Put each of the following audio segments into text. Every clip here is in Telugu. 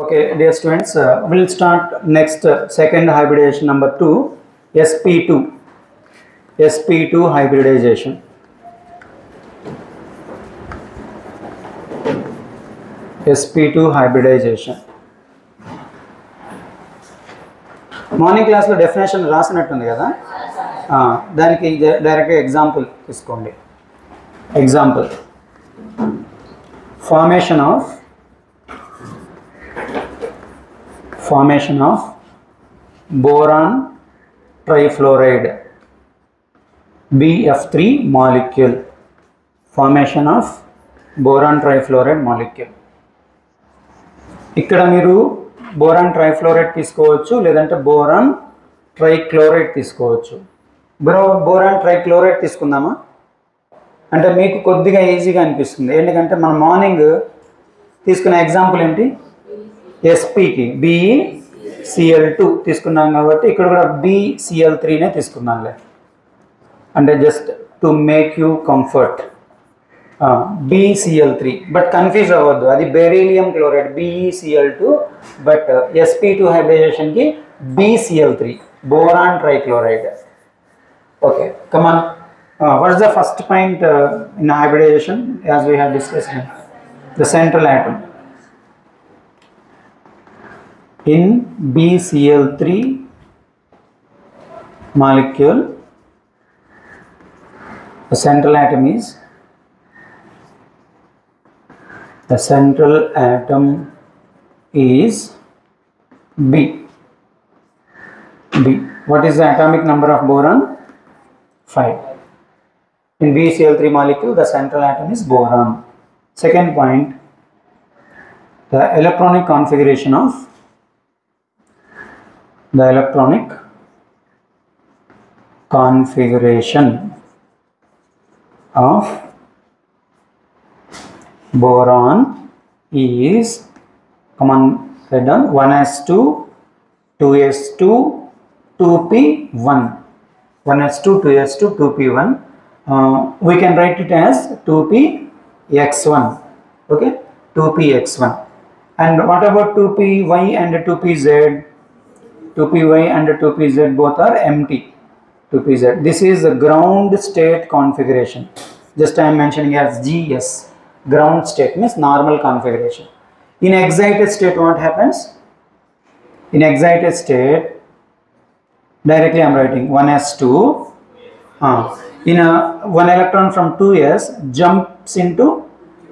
Okay, dear students, we'll start next second hybridization number 2, sp2 hybridization. sp2 hybridization. Morning క్లాస్లో డెఫినేషన్ రాసినట్టుంది కదా, దానికి డైరెక్ట్గా ఎగ్జాంపుల్ తీసుకోండి. Example formation of boron trifluoride BF3 molecule. Formation of boron trifluoride molecule. ఇక్కడ మీరు బోరాన్ ట్రైఫ్లోరైడ్ తీసుకోవచ్చు, లేదంటే బోరాన్ ట్రైక్లోరైడ్ తీసుకోవచ్చు. బోరాన్ ట్రైక్లోరైడ్ తీసుకుందామా అంటే మీకు కొద్దిగా ఈజీగా అనిపిస్తుంది. ఎందుకంటే మనం మార్నింగ్ తీసుకున్న ఎగ్జాంపుల్ ఏంటి, ఎస్పీకి BeCl2 తీసుకున్నాం కాబట్టి ఇక్కడ కూడా BCl3నే తీసుకున్నాంలే, అంటే just to make you comfort. BCl3, but confuse అవ్వద్దు, అది beryllium chloride BeCl2, but sp2 హైబ్రిడైజేషన్కి BCl3 boron trichloride. Okay, come on. What is the first point in hybridization as we have discussed? The central atom. In BCl3 molecule, the central atom is B. What is the atomic number of boron? 5. In BCl3 molecule, the central atom is boron. Second point, the electronic configuration of boron is, come on, write down, 1s2, 2s2, 2p1. 1s2, 2s2, 2p1. We can write it as 2px1. Okay, 2px1. And what about 2py and 2pz? 2py and 2pz both are empty. 2pz, this is the ground state configuration. Just I am mentioning as GS. Ground state means normal configuration. In excited state, what happens? In excited state, directly I am writing 1s2. One electron from 2s jumps into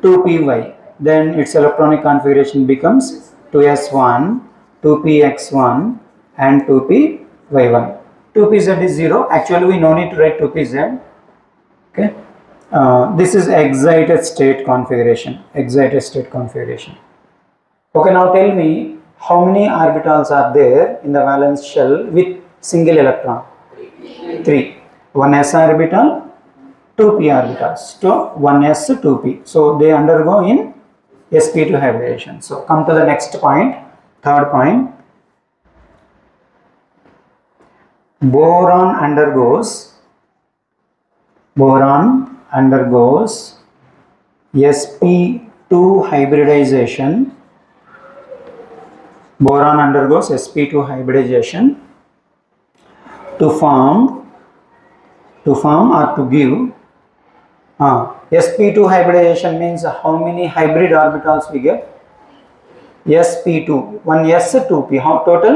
2py, then its electronic configuration becomes 2s1, 2px1 and 2py1. 2pz is 0. Actually we no need to write 2pz. Okay, this is excited state configuration. Okay, now tell me how many orbitals are there in the valence shell with single electron? 3. 1s orbital, 2p orbitals, so 1s 2p, so they undergo in sp2 hybridization. So come to the next point, third point. Boron undergoes sp2 hybridization. Boron undergoes sp2 hybridization to form or to give. sp2 hybridization means how many hybrid orbitals we get? sp2, 1s 2p, how total?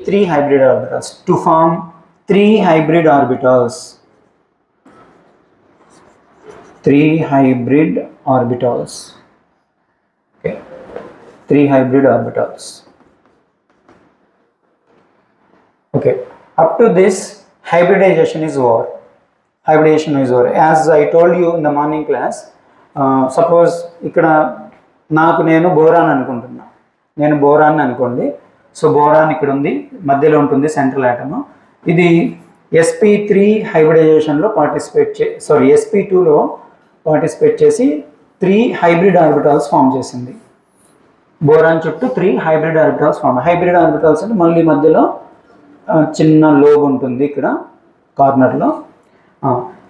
3 hybrid orbitals. To form 3 hybrid orbitals. 3 hybrid orbitals. Okay, 3 hybrid orbitals. Okay, up to this hybridization is over. As I told you in the morning class, suppose ఇక్కడ నాకు నేను బోరాన్ అనుకోండి. సో బోరాన్ ఇక్కడ ఉంది, మధ్యలో ఉంటుంది సెంట్రల్ ఆటమ్. ఇది sp3 హైబ్రిడైజేషన్లో sp2లో పార్టిసిపేట్ చేసి 3 హైబ్రిడ్ ఆర్బిటాల్స్ ఫామ్ చేసింది. బోరాన్ చుట్టూ 3 hybrid orbitals form. Hybrid orbitals అంటే మళ్ళీ మధ్యలో చిన్న లోబ్ ఉంటుంది ఇక్కడ కార్నర్లో.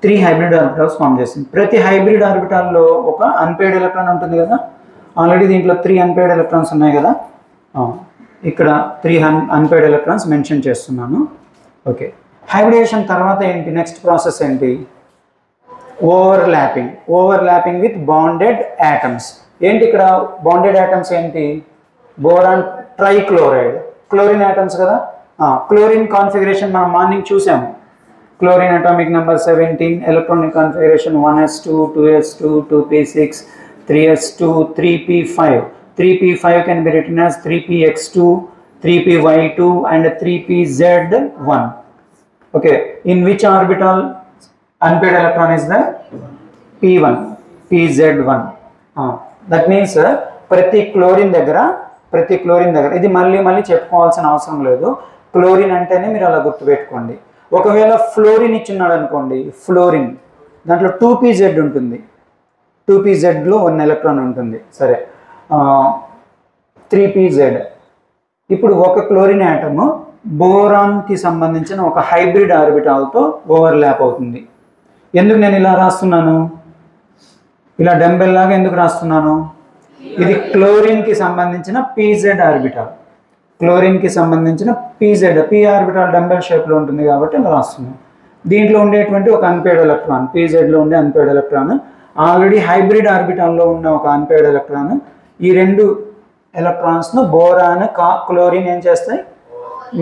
3 హైబ్రిడ్ ఆర్బిటాల్స్ ఫామ్ చేసింది. ప్రతి హైబ్రిడ్ ఆర్బిటాల్లో ఒక అన్పేర్డ్ ఎలక్ట్రాన్ ఉంటుంది కదా. ఆల్రెడీ దీంట్లో 3 అన్పేర్డ్ ఎలక్ట్రాన్స్ ఉన్నాయి కదా. ఇక్కడ 3 అన్పేర్డ్ ఎలక్ట్రాన్స్ మెన్షన్ చేస్తున్నాను. ఓకే, హైబ్రిడేషన్ తర్వాత ఏంటి, నెక్స్ట్ ప్రాసెస్ ఏంటి, ఓవర్లాపింగ్ విత్ బాండెడ్ యాటమ్స్. ఏంటి ఇక్కడ బాండెడ్ యాటమ్స్ ఏంటి, బోరాన్ ట్రైక్లోరైడ్, క్లోరిన్ యాటమ్స్ కదా. క్లోరిన్ కాన్ఫిగరేషన్ మనం మార్నింగ్ చూసాము. Chlorine atomic number 17, electronic configuration 1s2 2s2 2p6 3s2 3p5. 3p5 can be written as 3px2 3py2 and 3pz1. Okay, in which orbital unpaired electron is the p1 pz1. That means ప్రతి క్లోరిన్ దగ్గర ఇది మళ్ళీ చెప్పుకోవాల్సిన అవసరం లేదు. క్లోరిన్ అంటేనే మీరు అలా గుర్తుపెట్టుకోండి. ఒకవేళ ఫ్లోరిన్ ఇచ్చున్నాడు అనుకోండి, ఫ్లోరిన్ దాంట్లో 2pz ఉంటుంది, 2pzలో 1 ఎలక్ట్రాన్ ఉంటుంది. సరే, 3pz. ఇప్పుడు ఒక క్లోరిన్ యాటమ్ బోరాన్కి సంబంధించిన ఒక హైబ్రిడ్ ఆర్బిటాల్తో ఓవర్లాప్ అవుతుంది. ఎందుకు నేను ఇలా రాస్తున్నాను, ఇలా డంబెల్ లాగా ఎందుకు రాస్తున్నాను, ఇది క్లోరిన్కి సంబంధించిన pz ఆర్బిటాల్, క్లోరిన్కి సంబంధించిన p ఆర్బిటాల్ డంబెల్ షేప్లో ఉంటుంది కాబట్టి ఇలా రాస్తున్నాను. దీంట్లో ఉండేటువంటి ఒక అన్పేర్డ్ ఎలక్ట్రాన్, pzలో ఉండే అన్పేర్డ్ ఎలక్ట్రాన్, ఆల్రెడీ హైబ్రిడ్ ఆర్బిటాల్లో ఉన్న ఒక అన్పేర్డ్ ఎలక్ట్రాన్, ఈ 2 ఎలక్ట్రాన్స్ను బోరాన్ క్లోరిన్ ఏం చేస్తాయి,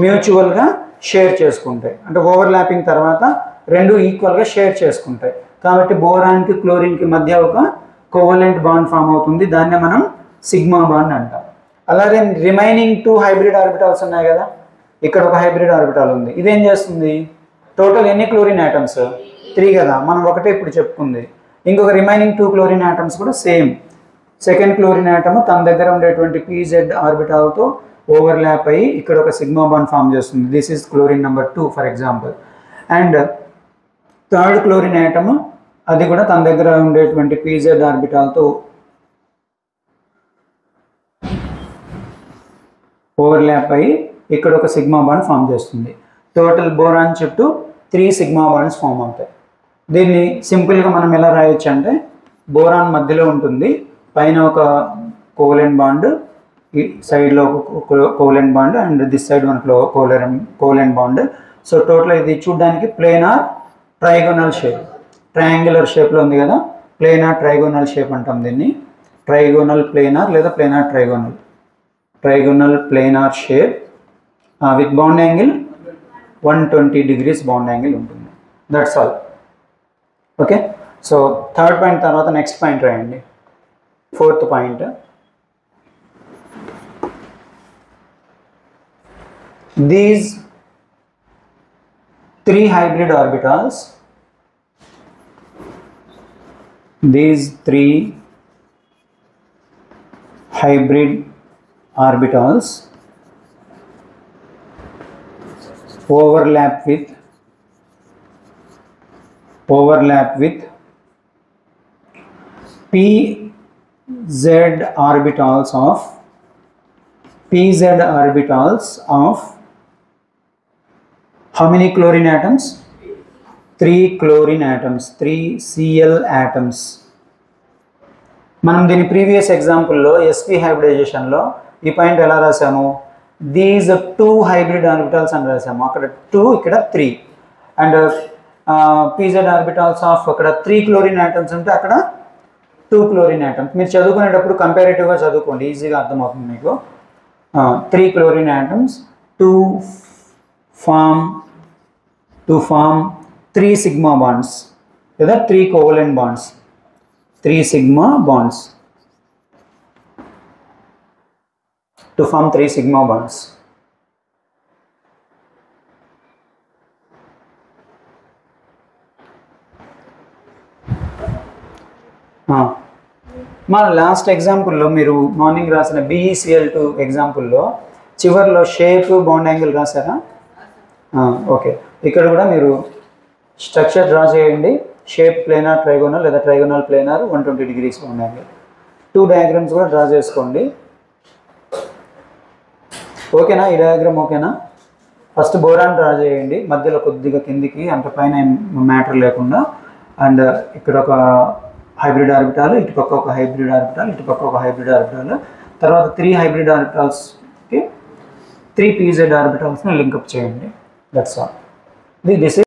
మ్యూచువల్గా షేర్ చేసుకుంటాయి. అంటే ఓవర్లాపింగ్ తర్వాత 2 ఈక్వల్గా షేర్ చేసుకుంటాయి. కాబట్టి బోరాన్కి క్లోరిన్కి మధ్య ఒక కోవలెంట్ బాండ్ ఫామ్ అవుతుంది. దాన్నే మనం సిగ్మా బాండ్ అంటాం. అలాగే రిమైనింగ్ 2 హైబ్రిడ్ ఆర్బిటాల్స్ ఉన్నాయి కదా, ఇక్కడ ఒక హైబ్రిడ్ ఆర్బిటాల్ ఉంది. ఇదేం చేస్తుంది, టోటల్ ఎన్ని క్లోరిన్ యాటమ్స్, 3 కదా, మనం ఒకటే ఇప్పుడు చెప్పుకుంది. ఇంకొక రిమైనింగ్ 2 క్లోరిన్ యాటమ్స్ కూడా సేమ్. సెకండ్ క్లోరిన్ యాటమ్ తన దగ్గర ఉండేటువంటి pz ఆర్బిటాల్తో ఓవర్లాప్ అయ్యి ఇక్కడ ఒక సిగ్మా బాండ్ ఫామ్ చేస్తుంది. This is chlorine number 2 for example. And third chlorine atom అది కూడా తన దగ్గర ఉండేటువంటి pz ఆర్బిటాల్తో ఓవర్లాప్ అయ్యి ఇక్కడ ఒక సిగ్మా బాండ్ ఫామ్ చేస్తుంది. టోటల్ బోరాన్ చుట్టూ 3 సిగ్మా బాండ్స్ ఫామ్ అవుతాయి. దీన్ని సింపుల్గా మనం ఎలా రాయొచ్చు అంటే, బోరాన్ మధ్యలో ఉంటుంది, పైన ఒక కోవలెంట్ బాండ్, ఈ సైడ్లో ఒక covalent bond and this side మనకు కోవలెంట్ బాండ్. సో టోటల్ ఇది చూడడానికి ప్లేనార్ ట్రైగోనల్ షేప్, ట్రయాంగులర్ షేప్లో ఉంది కదా, ప్లేనార్ ట్రైగోనల్ షేప్ అంటాం దీన్ని. ట్రైగోనల్ ప్లేనార్ లేదా planar trigonal planar shape with bond angle 120 degrees bond angle ఉంటుంది. That's all. Okay, so third point తర్వాత నెక్స్ట్ పాయింట్ రాయండి. Fourth point, these 3 hybrid orbitals, these 3 hybrid orbitals overlap with pz orbitals of how many chlorine atoms, 3 chlorine atoms, 3 Cl atoms. మనం దీని ప్రీవియస్ ఎగ్జాంపుల్లో sp హైబ్రిడైజేషన్లో ఈ పాయింట్ ఎలా రాసాము, దీస్ 2 హైబ్రిడ్ ఆర్బిటాల్స్ అని రాసాము. అక్కడ 2, ఇక్కడ 3. అండ్ pz ఆర్బిటాల్స్ ఆఫ్ అక్కడ 3 క్లోరిన్ యాటమ్స్ ఉంటే అక్కడ 2 క్లోరిన్ యాటమ్స్. మీరు చదువుకునేటప్పుడు కంపారిటివ్గా చదువుకోండి, ఈజీగా అర్థమవుతుంది మీకు. 3 chlorine atoms to form 3 sigma bonds, లేదా 3 covalent bonds, 3 sigma bonds to form 3 sigma bonds. మన లాస్ట్ ఎగ్జాంపుల్లో మీరు మార్నింగ్ రాసిన BeCl2 ఎగ్జాంపుల్లో చివర్లో షేప్ బాండ్ యాంగిల్ రాసారా? ఓకే, ఇక్కడ కూడా మీరు స్ట్రక్చర్ డ్రా చేయండి. షేప్ ప్లేనార్ ట్రైగోనల్ లేదా trigonal planar 120 degrees bond angle. 2 diagrams కూడా డ్రా చేసుకోండి. ఓకేనా, ఈ డయాగ్రామ్ ఓకేనా? ఫస్ట్ బోరాన్ డ్రా చేయండి, మధ్యలో కొద్దిగా కిందికి, అంత పైన మ్యాటర్ లేకుండా. అండ్ ఇక్కడ ఒక హైబ్రిడ్ ఆర్బిటాల్, ఇటుపక్క ఒక హైబ్రిడ్ ఆర్బిటాల్, ఇటుపక్క ఒక హైబ్రిడ్ ఆర్బిటాల్. తర్వాత 3 హైబ్రిడ్ ఆర్బిటాల్స్ 3 pz ఆర్బిటాల్స్ని లింకప్ చేయండి. That's all. దిస్